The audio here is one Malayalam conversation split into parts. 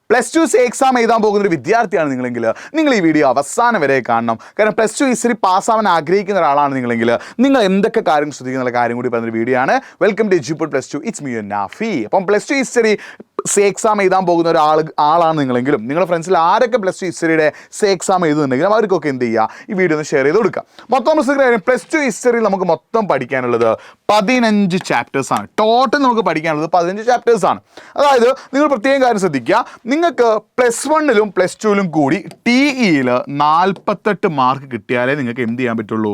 പ്ലസ് ടു എക്സാം എഴുതാൻ പോകുന്ന ഒരു വിദ്യാർത്ഥിയാണ് നിങ്ങളെങ്കിൽ നിങ്ങൾ ഈ വീഡിയോ അവസാനം വരെ കാണണം. കാരണം പ്ലസ് ടു ഹിസ്റ്ററി പാസ്സാവാൻ ആഗ്രഹിക്കുന്ന ഒരാളാണ് നിങ്ങളെങ്കിൽ നിങ്ങൾ എന്തൊക്കെ കാര്യങ്ങൾ ശ്രദ്ധിക്കുന്ന കാര്യം കൂടി പറഞ്ഞൊരു വീഡിയോ ആണ്. Welcome to Edupod plus two, it's me Nafi. അപ്പം പ്ലസ് ടു ഹിസ്റ്ററി എക്സാം എഴുതാൻ പോകുന്ന ആളാണ് നിങ്ങളെങ്കിലും നിങ്ങളുടെ ഫ്രണ്ട്സിൽ ആരൊക്കെ പ്ലസ് ടു ഹിസ്റ്ററിയുടെ എക്സാം എഴുതുന്നുണ്ടെങ്കിലും അവർക്കൊക്കെ എന്ത് ചെയ്യുക, ഈ വീഡിയോ ഒന്ന് ഷെയർ ചെയ്ത് കൊടുക്കുക. മൊത്തം പ്ലസ് ടു ഹിസ്റ്ററിയിൽ നമുക്ക് മൊത്തം പഠിക്കാനുള്ളത് 15 ചാപ്റ്റേഴ്സാണ്. ടോട്ടൽ നമുക്ക് പഠിക്കാനുള്ളത് 15 ചാപ്റ്റേഴ്സാണ്. അതായത് നിങ്ങൾ പ്രത്യേകം കാര്യം ശ്രദ്ധിക്കുക, നിങ്ങൾക്ക് പ്ലസ് 1ലും പ്ലസ് 2ലും കൂടി TEയിൽ 48 മാർക്ക് കിട്ടിയാലേ നിങ്ങൾക്ക് എന്ത് ചെയ്യാൻ പറ്റുള്ളൂ,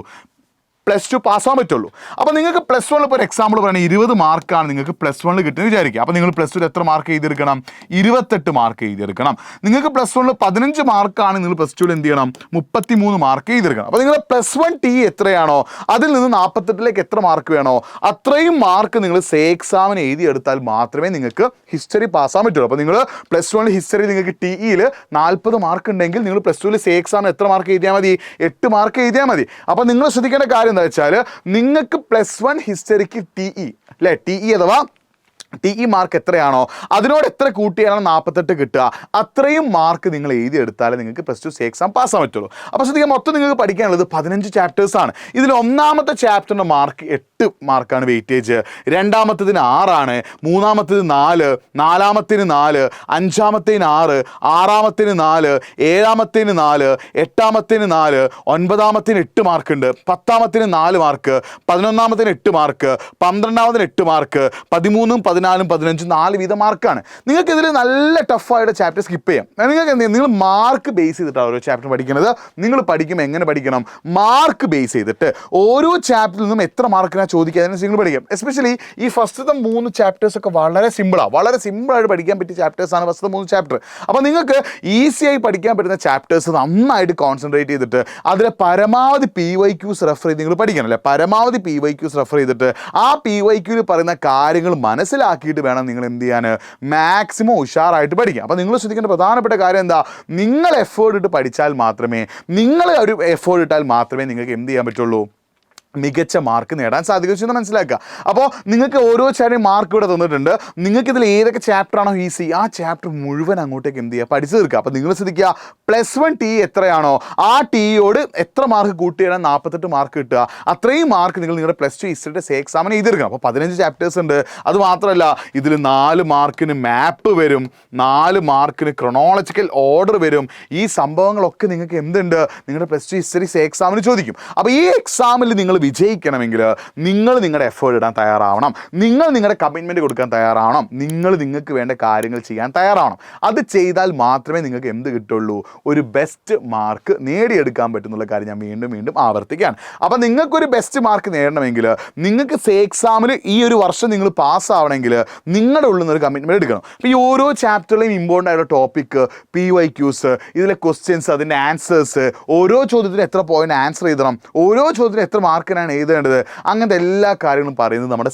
പ്ലസ് 2 പാസ്സാൻ പറ്റുള്ളൂ. അപ്പോൾ നിങ്ങൾക്ക് പ്ലസ് 1 ഇപ്പോൾ ഒരു എക്സാമ്പിൾ പറയുന്നത് 20 മാർക്കാണ് നിങ്ങൾക്ക് പ്ലസ് 1 കിട്ടുന്നത് വിചാരിക്കുക. അപ്പോൾ നിങ്ങൾ പ്ലസ് 2 എത്ര മാർക്ക് എഴുതിയെടുക്കണം? 28 മാർക്ക് എഴുതിയെടുക്കണം. നിങ്ങൾക്ക് പ്ലസ് 1 15 മാർക്കാണ്, നിങ്ങൾ പ്ലസ് 2 എന്ത് ചെയ്യണം? 33 മാർക്ക് എഴുതിയെടുക്കണം. അപ്പോൾ നിങ്ങൾ പ്ലസ് 1 TE എത്രയാണോ അതിൽ നിന്ന് 48ലേക്ക് എത്ര മാർക്ക് വേണോ അത്രയും മാർക്ക് നിങ്ങൾ എക്സാമിന് എഴുതിയെടുത്താൽ മാത്രമേ നിങ്ങൾക്ക് ഹിസ്റ്ററി പാസ്സാൻ പറ്റുള്ളൂ. അപ്പോൾ നിങ്ങൾ പ്ലസ് 1 ഹിസ്റ്ററി നിങ്ങൾക്ക് TEയിൽ 40 മാർക്ക് ഉണ്ടെങ്കിൽ നിങ്ങൾ പ്ലസ് 2 എക്സാമിന് എത്ര മാർക്ക് എഴുതിയാൽ മതി? 8 മാർക്ക് എഴുതിയാൽ മതി. അപ്പോൾ നിങ്ങൾ ശ്രദ്ധിക്കേണ്ട കാര്യം എന്താ വെച്ചാൽ, നിങ്ങൾക്ക് പ്ലസ് 1 ഹിസ്റ്ററിക്ക് TE അല്ലേ, TE അഥവാ TE മാർക്ക് എത്രയാണോ അതിനോട് എത്ര കൂട്ടിയാലാണ് 48 കിട്ടുക, അത്രയും മാർക്ക് നിങ്ങൾ എഴുതിയെടുത്താലേ നിങ്ങൾക്ക് പ്ലസ് 2 എക്സാം പാസ്സാൻ പറ്റുള്ളൂ. അപ്പോൾ ശ്രദ്ധിക്കുക, മൊത്തം നിങ്ങൾക്ക് പഠിക്കാനുള്ളത് 15 ചാപ്റ്റേഴ്സാണ്. ഇതിൽ ഒന്നാമത്തെ ചാപ്റ്ററിൻ്റെ മാർക്ക് 8 മാർക്കാണ് വെയിറ്റേജ്, രണ്ടാമത്തതിന് 6 ആണ്, മൂന്നാമത്തേത് 4, നാലാമത്തേന് 4, അഞ്ചാമത്തേന് 6, ആറാമത്തേന് 4, ഏഴാമത്തേന് 4, എട്ടാമത്തേന് 4, ഒൻപതാമത്തേന് 8 മാർക്ക് ഉണ്ട്, പത്താമത്തേന് 4 മാർക്ക്, 11ാമത്തേന് 8 മാർക്ക്, 12ാമതിന് 8 മാർക്ക്, 13ഉം 14ഉം 15ഉം 4 വീതം മാർക്കാണ്. നിങ്ങൾക്ക് ഇതിൽ നല്ല ടഫായിട്ട് ചാപ്റ്റർ സ്കിപ്പ് ചെയ്യാം. നിങ്ങൾക്ക് എന്ത് ചെയ്യും, നിങ്ങൾ മാർക്ക് ബേസ് ചെയ്തിട്ടാണ് ഓരോ ചാപ്റ്റർ പഠിക്കുന്നത്. നിങ്ങൾ പഠിക്കുമ്പോൾ എങ്ങനെ പഠിക്കണം? മാർക്ക് ബേസ് ചെയ്തിട്ട് ഓരോ ചാപ്റ്ററിൽ നിന്നും എത്ര മാർക്കിനാണ് ചോദിക്കുക അതിനനുസരിച്ച് നിങ്ങൾ പഠിക്കാം. എസ്പെഷ്യലി ഈ ഫസ്റ്റത്തെ 3 ചാപ്റ്റേഴ്സൊക്കെ വളരെ സിമ്പിളായിട്ട് പഠിക്കാൻ പറ്റിയ ചാപ്റ്റേഴ്സാണ് ഫസ്റ്റത്തെ 3 ചാപ്റ്റർ. അപ്പോൾ നിങ്ങൾക്ക് ഈസിയായി പഠിക്കാൻ പറ്റുന്ന ചാപ്റ്റേഴ്സ് നന്നായിട്ട് കോൺസെൻട്രേറ്റ് ചെയ്തിട്ട് അതിലെ പരമാവധി PYQs റെഫർ ചെയ്ത് നിങ്ങൾ പഠിക്കണം അല്ലേ. പരമാവധി PYQs റെഫർ ചെയ്തിട്ട് ആ PYQൽ പറയുന്ന കാര്യങ്ങൾ മനസ്സിലാക്കിയിട്ട് വേണം നിങ്ങൾ എന്ത് ചെയ്യാൻ, മാക്സിമം ഉഷാറായിട്ട് പഠിക്കാം. അപ്പോൾ നിങ്ങൾ ശ്രദ്ധിക്കേണ്ട പ്രധാനപ്പെട്ട കാര്യം എന്താ, നിങ്ങൾ എഫേർട്ട് ഇട്ട് പഠിച്ചാൽ മാത്രമേ, നിങ്ങൾ ഒരു എഫേർട്ട് ഇട്ടാൽ മാത്രമേ നിങ്ങൾക്ക് എന്ത് ചെയ്യാൻ പറ്റുള്ളൂ, മികച്ച മാർക്ക് നേടാൻ സാധിക്കുമെന്ന് മനസ്സിലാക്കുക. അപ്പോൾ നിങ്ങൾക്ക് ഓരോ ചാപ്റ്റർ മാർക്ക് ഇവിടെ തന്നിട്ടുണ്ട്. നിങ്ങൾക്ക് ഇതിൽ ഏതൊക്കെ ചാപ്റ്ററാണോ ഈസി ആ ചാപ്റ്റർ മുഴുവൻ അങ്ങോട്ടേക്ക് എന്ത് ചെയ്യുക, പഠിച്ചു തീർക്കുക. അപ്പോൾ നിങ്ങൾ ശ്രദ്ധിക്കുക, പ്ലസ് 1 TE എത്രയാണോ ആ TEയോട് എത്ര മാർക്ക് കൂട്ടിയാൽ 48 മാർക്ക് കിട്ടുക, അത്രയും മാർക്ക് നിങ്ങൾ നിങ്ങളുടെ പ്ലസ് 2 ഹിസ്റ്ററിയുടെ എക്സാമിന് എഴുതിയെടുക്കണം. അപ്പോൾ 15 ചാപ്റ്റേഴ്സ് ഉണ്ട്. അത് മാത്രമല്ല ഇതിൽ 4 മാർക്കിന് മാപ്പ് വരും, 4 മാർക്കിന് ക്രൊണോളജിക്കൽ ഓർഡർ വരും. ഈ സംഭവങ്ങളൊക്കെ നിങ്ങൾക്ക് എന്തുണ്ട്, നിങ്ങളുടെ പ്ലസ് 2 ഹിസ്റ്ററി എക്സാമിന് ചോദിക്കും. അപ്പോൾ ഈ എക്സാമിൽ നിങ്ങൾ വിജയിക്കണമെങ്കിൽ നിങ്ങൾ നിങ്ങളുടെ എഫേർട്ട് ഇടാൻ തയ്യാറാവണം, നിങ്ങൾ നിങ്ങളുടെ കമ്മിറ്റ്മെൻറ്റ് കൊടുക്കാൻ തയ്യാറാവണം, നിങ്ങൾക്ക് വേണ്ട കാര്യങ്ങൾ ചെയ്യാൻ തയ്യാറാവണം. അത് ചെയ്താൽ മാത്രമേ നിങ്ങൾക്ക് എന്ത് കിട്ടുള്ളൂ, ഒരു ബെസ്റ്റ് മാർക്ക് നേടിയെടുക്കാൻ പറ്റുന്നുള്ള കാര്യം ഞാൻ വീണ്ടും ആവർത്തിക്കുകയാണ്. അപ്പോൾ നിങ്ങൾക്കൊരു ബെസ്റ്റ് മാർക്ക് നേടണമെങ്കിൽ, നിങ്ങൾക്ക് എക്സാമിൽ ഈ ഒരു വർഷം നിങ്ങൾ പാസ്സാവണമെങ്കിൽ നിങ്ങളുടെ ഉള്ളിൽ നിന്നൊരു കമ്മിറ്റ്മെൻറ്റ് എടുക്കണം. അപ്പോൾ ഈ ഓരോ ചാപ്റ്ററിലെയും ഇമ്പോർട്ടൻ്റ് ആയിട്ടുള്ള ടോപ്പിക്ക്, PYQs, ഇതിലെ ക്വസ്റ്റ്യൻസ്, അതിൻ്റെ ആൻസേഴ്സ്, ഓരോ ചോദ്യത്തിന് എത്ര പോയിന്റ് ആൻസർ ചെയ്യണം, ഓരോ ചോദ്യത്തിന് എത്ര മാർക്ക് എഴുതേണ്ടത്, അങ്ങനത്തെ എല്ലാ കാര്യങ്ങളും പറയുന്നത് നമ്മുടെ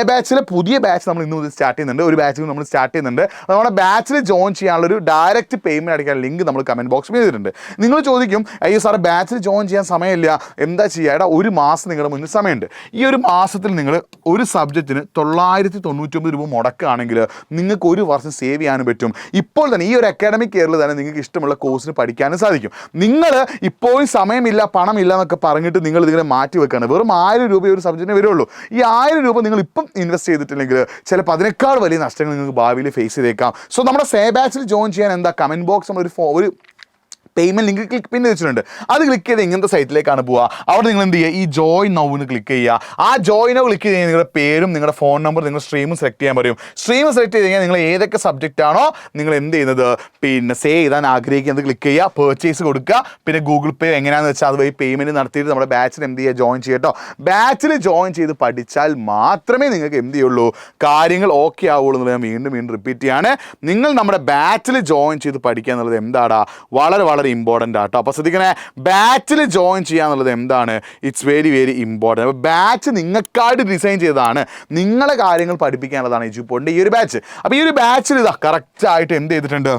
ബാച്ചിലെ പുതിയ ബാച്ച് നമ്മൾ ഇന്ന് മുതൽ സ്റ്റാർട്ട് ചെയ്യുന്നുണ്ട്. ഒരു ബാച്ചിൽ നമ്മൾ സ്റ്റാർട്ട് ചെയ്യുന്നുണ്ട്. നമ്മുടെ ബാച്ചിൽ ജോയിൻ ചെയ്യാനുള്ള ഒരു ഡയറക്റ്റ് പേയ്മെൻറ്റ് അടിക്കാൻ ലിങ്ക് നമ്മൾ കമൻറ്റ് ബോക്സിൽ ചെയ്തിട്ടുണ്ട്. നിങ്ങൾ ചോദിക്കും, അയ്യോ സാറേ ബാച്ചിൽ ജോയിൻ ചെയ്യാൻ സമയമില്ല, എന്താ ചെയ്യുക? ഒരു മാസം നിങ്ങളുടെ മുന്നിൽ സമയമുണ്ട്. ഈ ഒരു മാസത്തിൽ നിങ്ങൾ ഒരു സബ്ജക്റ്റിന് 999 രൂപ മുടക്കുകയാണെങ്കിൽ നിങ്ങൾക്ക് ഒരു വർഷം സേവ് ചെയ്യാനും പറ്റും. ഇപ്പോൾ തന്നെ ഈ ഒരു അക്കാഡമിക് ഇയറിൽ തന്നെ നിങ്ങൾക്ക് ഇഷ്ടമുള്ള കോഴ്സിന് പഠിക്കാനും സാധിക്കും. നിങ്ങൾ ഇപ്പോഴും സമയമില്ല, പണമില്ല എന്നൊക്കെ പറഞ്ഞിട്ട് നിങ്ങൾ ഇതിനെ മാറ്റി വെക്കുകയാണ്. വെറും 1000 രൂപ ഒരു സബ്ജക്റ്റിന് വരുള്ളൂ. ഈ 1000 രൂപ നിങ്ങൾ ഇപ്പം ഇൻവെസ്റ്റ് ചെയ്തിട്ടില്ലെങ്കിൽ ചിലപ്പോൾ അതിനേക്കാൾ വലിയ നഷ്ടങ്ങൾ നിങ്ങൾക്ക് ഭാവിയിൽ ഫേസ് ചെയ്തേക്കാം. സോ നമ്മുടെ ബാച്ചിൽ ജോയിൻ ചെയ്യാൻ എന്താ, കമൻറ്റ് ബോക്സ് നമ്മൾ ഒരു പേയ്മെൻറ്റ് ലിങ്ക് ക്ലിക്ക് വെച്ചിട്ടുണ്ട്. അത് ക്ലിക്ക് ചെയ്ത് ഇങ്ങനത്തെ സൈറ്റിലേക്കാണ് പോവുക. അവിടെ നിങ്ങൾ എന്ത് ചെയ്യുക, ഈ ജോയിൻ നൗന്ന് ക്ലിക്ക് ചെയ്യുക. ആ ജോയിൻ നൗ ക്ലിക്ക് ചെയ്ത് നിങ്ങളുടെ പേരും നിങ്ങളുടെ ഫോൺ നമ്പർ നിങ്ങളുടെ സ്ട്രീമും സെലക്ട് ചെയ്യാൻ പറയും. സ്ട്രീം സെലക്ട് ചെയ്ത് കഴിഞ്ഞാൽ നിങ്ങൾ ഏതൊക്കെ സബ്ജക്റ്റ് ആണോ നിങ്ങൾ എന്ത് ചെയ്യുന്നത്, പിന്നെ സേവ് ചെയ്താൻ ആഗ്രഹിക്കുന്നത് ക്ലിക്ക് ചെയ്യുക, പർച്ചേസ് കൊടുക്കുക. പിന്നെ ഗൂഗിൾ പേ എങ്ങനെയാണെന്ന് വെച്ചാൽ അതുവഴി പേയ്മെൻറ്റ് നടത്തിയിട്ട് നമ്മുടെ ബാച്ചിൽ എന്ത് ചെയ്യുക, ജോയിൻ ചെയ്യട്ടോ. ബാച്ചിൽ ജോയിൻ ചെയ്ത് പഠിച്ചാൽ മാത്രമേ നിങ്ങൾക്ക് എന്ത് ചെയ്യുള്ളൂ, കാര്യങ്ങൾ ഓക്കെ ആവുള്ളൂ എന്നുള്ളത് ഞാൻ വീണ്ടും റിപ്പീറ്റ് ചെയ്യാണ്. നിങ്ങൾ നമ്മുടെ ബാച്ചിൽ ജോയിൻ ചെയ്ത് പഠിക്കുക എന്നുള്ളത് എന്താടാ, വളരെ ഇമ്പോർട്ടൻ്റ് ആട്ടോ. അപ്പോൾ ശ്രദ്ധിക്കണേ, ബാച്ചിൽ ജോയിൻ ചെയ്യുക എന്നുള്ളത് എന്താണ്, ഇറ്റ്സ് വെരി ഇമ്പോർട്ടൻ്റ്. അപ്പോൾ ബാച്ച് നിങ്ങൾക്കായിട്ട് ഡിസൈൻ ചെയ്തതാണ്, നിങ്ങളെ കാര്യങ്ങൾ പഠിപ്പിക്കാനുള്ളതാണ് എജ്യൂപോഡിൻ്റെ ഈ ഒരു ബാച്ച്. അപ്പോൾ ഈ ഒരു ബാച്ചിൽ ഇതാ കറക്റ്റായിട്ട് എന്ത് ചെയ്തിട്ടുണ്ട്,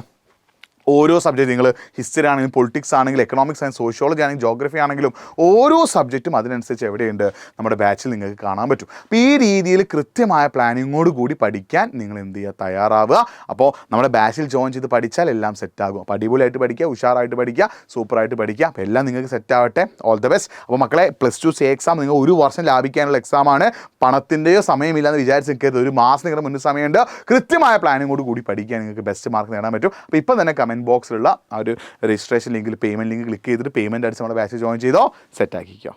ഓരോ സബ്ജക്റ്റ് നിങ്ങൾ ഹിസ്റ്ററി ആണെങ്കിലും പൊളിറ്റിക്സ് ആണെങ്കിലും എക്കണോമിക്സ് ആണെങ്കിലും സോഷ്യോളജി ആണെങ്കിലും ജോഗ്രഫി ആണെങ്കിലും ഓരോ സബ്ജക്റ്റും അതിനനുസരിച്ച് എവിടെയുണ്ട് നമ്മുടെ ബാച്ചിൽ നിങ്ങൾക്ക് കാണാൻ പറ്റും. അപ്പോൾ ഈ രീതിയിൽ കൃത്യമായ പ്ലാനിങ്ങോട് കൂടി പഠിക്കാൻ നിങ്ങൾ എന്ത് ചെയ്യുക, തയ്യാറാവുക. അപ്പോൾ നമ്മുടെ ബാച്ചിൽ ജോയിൻ ചെയ്ത് പഠിച്ചാൽ എല്ലാം സെറ്റാകും. അപ്പോൾ അടിപൊളിയായിട്ട് പഠിക്കുക, ഉഷാറായിട്ട് പഠിക്കുക, സൂപ്പറായിട്ട് പഠിക്കുക. അപ്പോൾ എല്ലാം നിങ്ങൾക്ക് സെറ്റാവട്ടെ. All the best. അപ്പോൾ മക്കളെ, +2 സേ എക്സാം നിങ്ങൾ ഒരു വർഷം ലാഭിക്കാനുള്ള എക്സാമാണ്. പണത്തിൻ്റെയോ സമയമില്ലാന്ന് വിചാരിച്ച് നിൽക്കരുത്. ഒരു മാസം നിങ്ങളുടെ മുന്നിൽ സമയമുണ്ട്. കൃത്യമായ പ്ലാനിങ്ങോട് കൂടി പഠിക്കാൻ നിങ്ങൾക്ക് ബെസ്റ്റ് മാർക്ക് നേടാൻ പറ്റും. അപ്പോൾ ഇപ്പം തന്നെ കമൻറ്റ് ബോക്സിലുള്ള ആ ഒരു രജിസ്ട്രേഷൻ ലിങ്കിൽ പേയ്മെൻറ്റ് ലിങ്ക് ക്ലിക്ക് ചെയ്തിട്ട് പേയ്മെൻറ്റ് അടിച്ച് നമ്മുടെ ബാച്ച് ജോയിൻ ചെയ്തോ, സെറ്റാക്കിക്കോ.